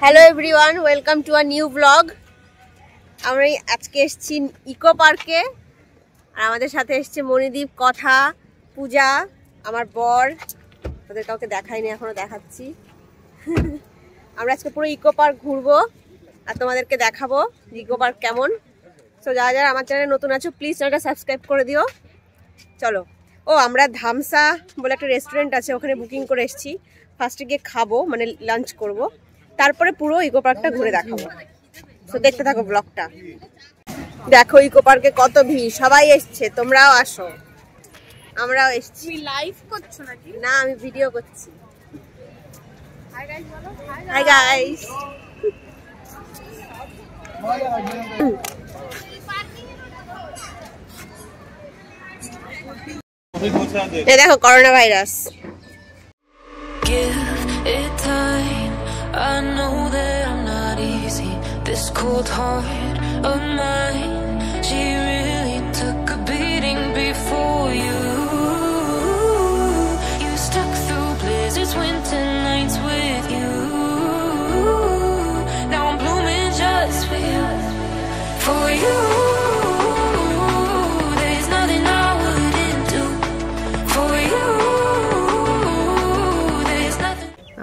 Hello everyone, welcome to a new blog. আমরা আজকে এসেছি ইকো পার্কে, আর আমাদের সাথে এসছে মণিদীপ, কথা, পূজা, আমার বর। ওদের কাউকে দেখাইনি, এখনো দেখাচ্ছি। আমরা আজকে পুরো ইকো পার্ক ঘুরবো আর তোমাদেরকে দেখাবো ইকো পার্ক কেমন। তো যারা যারা আমার চ্যানেলে নতুন আছো প্লিজ চ্যানেলটা সাবস্ক্রাইব করে দিও। চলো। ও, আমরা ধামসা বলে একটা রেস্টুরেন্ট আছে, ওখানে বুকিং করে এসেছি। ফার্স্টে গিয়ে খাবো, মানে লাঞ্চ করব, তারপরে পুরো ইকো পার্কটা ঘুরে দেখাবো। তো দেখতে থাকো ব্লগটা। দেখো ইকো পার্কে কত ভিড়, সবাই এসছে, তোমরাও আসো। আমরাও এসছি। লাইভ করছো নাকি? না, আমি ভিডিও করছি। হাই গাইস বলো। Hi guys. এই দেখো corona virus. Give it time. I know that I'm not easy. This cold heart of mine, she really took a beating before you. You stuck through blizzards, winter nights with you. Now I'm blooming just for you, for you. There's nothing I wouldn't do for you.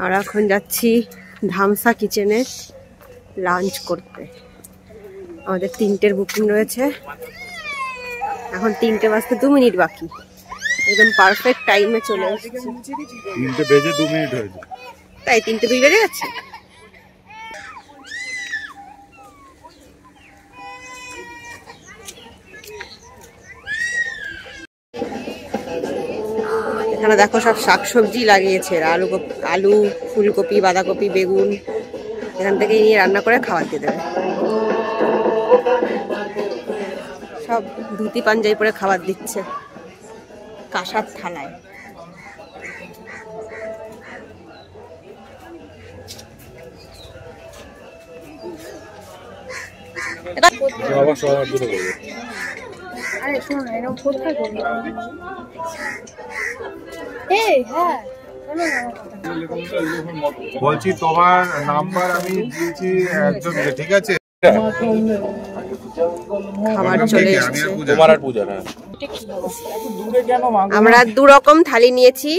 আর এখন যাচ্ছি ধামসা কিচেনে lunch করতে। আমাদের 3টের booking রয়েছে, এখন 3টে বাজতে 2 minute বাকি। একদম পারফেক্ট টাইমে চলে এসেছি। 3টে বেজে 2 মিনিট হয়েছে। তাই 3টে 2 বেজে গেছে। এখানে দেখো সব শাকসবজি লাগিয়েছে, আলু, ফুলকপি, বাঁধাকপি, বেগুন। এখান থেকে নিয়ে রান্না করে খাবার দিয়ে দেবে। সব ধুতি পাঞ্জাবি পরে খাবার দিচ্ছে কাঁসার থালায়। আরে শোনো না, এরকম কোথায় করবি? এই হ্যাঁ বলছি তোমার নাম্বার আমি দিয়েছি একজনকে, ঠিক আছে? খাবার চলে এসেছে। আমরা 2 রকম থালি নিয়েছি।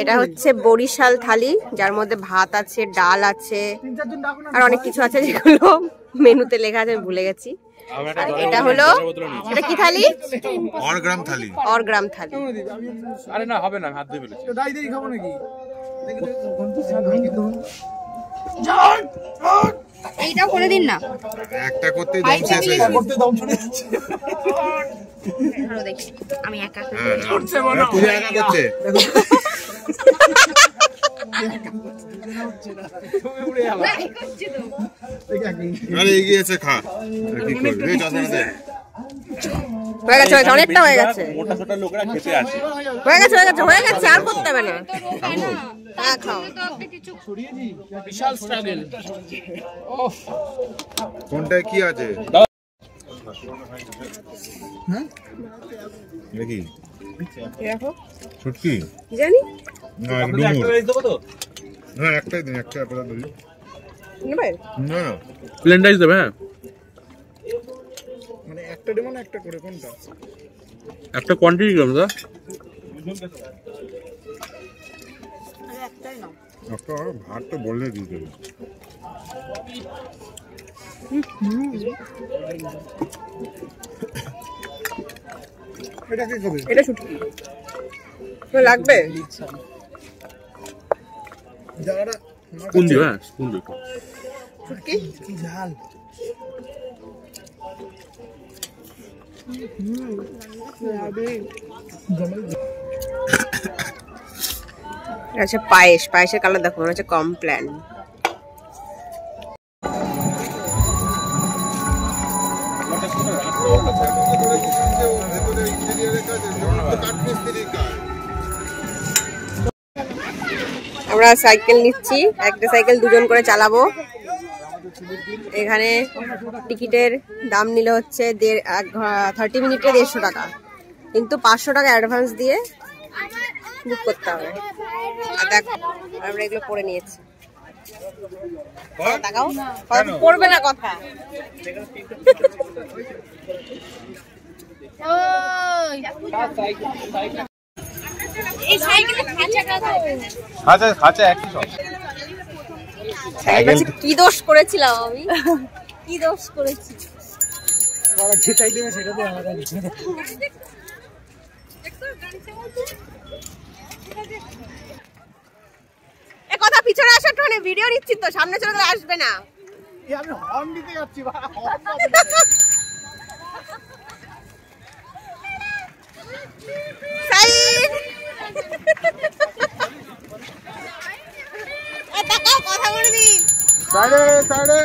এটা হচ্ছে বরিশাল থালি, যার মধ্যে ভাত আছে, ডাল আছে, আর অনেক কিছু আছে যেগুলো মেনুতে লেখা আছে, আমি ভুলে গেছি। আর এটা হলো, এটা কি থালি? অরগ্রাম থালি। অরগ্রাম থালি। আরে না, হবে না, হাত ধুয়ে ফেলেছি। দাই দেই খাবো নাকি? এইটাও করে দিন না। একটা করতেই দম শেষ হয়ে যাবে। ধরো দেখি, আমি একা করছে বলো। তুই একা করছে। তুমি উড়ে যাবে। আরে এগিয়েছে, খা। কি করবে? এই চশমা দে। হয়ে গেছে, অনেকটা হয়ে গেছে। মোটা ছোট লোকরা খেতে আসে। হয়ে গেছে, আর করতে হবে না। হ্যাঁ, খাও। বিশাল স্ট্রাগল। কোনটায় কি আছে? হ্যাঁ দেখি। দেখো ছুটকি জানি না, ডুমুর। হ্যাঁ একটাই দিন, একটা আপনারা দিন। নেবে না না, প্লেন রাইস দেবে। হ্যাঁ, মানে একটা দেবো না, একটা করে। কোনটা? একটা কোয়ান্টিটি কম দা। একটা ভাত তো বললে দিয়ে দেবে। এটা কি খাবে? এটা শুটকি লাগবে। যারা স্পুন দিও। হ্যাঁ, স্পুন দিও। শুটকি কি ঝাল। আচ্ছা, পায়েসের কালার দেখো, মনে হচ্ছে কমপ্ল্যান। আমরা সাইকেল নিচ্ছি, একটা সাইকেল 2 জন করে চালাবো। এখানে টিকিটের দাম নিল হচ্ছে 30 মিনিটে 150 টাকা, কিন্তু 500 টাকা অ্যাডভান্স দিয়ে বুক করতে হবে। আর দেখো আমরা এগুলো পরে নিয়েছি। তাকাও করবে না কথা। এই সাইকেলে খাঁচা একই সব। কি দোষ করেছিলাম আমি, কি দোষ করেছি? যেটাই দেবে সেটাতে আলাদা কিছু। এ কথা পিছনে আসো, একটু ভিডিও নিচ্ছি তো, সামনে চলে গেলে আসবে না। আমি হর্ন দিতে যাচ্ছি। কথা বলে দি। সাইডে সাইডে।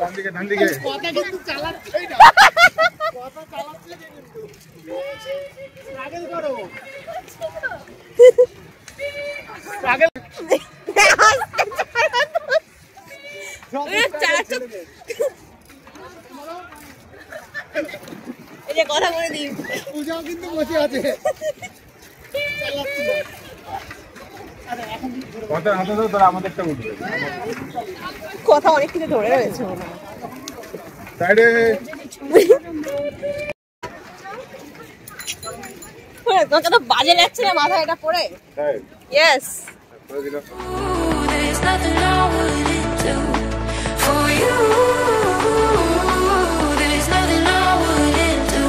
ডান দিকে ডান দিকে। কথা কিন্তু চালাচ্ছে না। কথা চালাচ্ছে কিন্তু। স্ট্রাগল করো। স্ট্রাগল। এই যে কথা বলে দি। পূজাও কিন্তু বসে আছে। চালাচ্ছে না। কথা হাতে দাও, তোরা আমাদেরটা উঠবে। কথা অনেক কিছু ধরে রয়েছে মনে হয়। সাইডে। তোমাকে তো বাজে লাগছে না মাথায় এটা পরে? Yes. There's nothing I wouldn't do for you. There's nothing I wouldn't do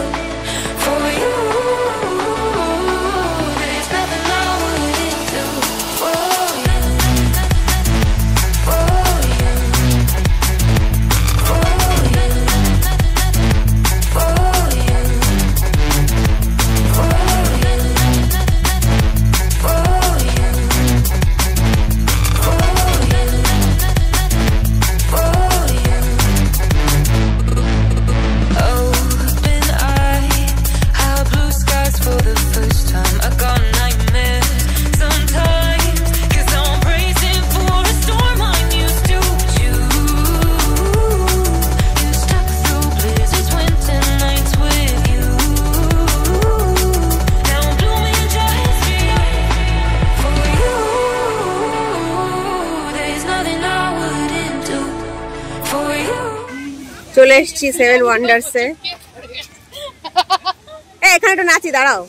for you. There's nothing I wouldn't do for you. For you. For you. For you. For you. For you. চলে এসেছি seven ওয়ান্ডার্সে। এখানে একটু নাচি, দাঁড়াও।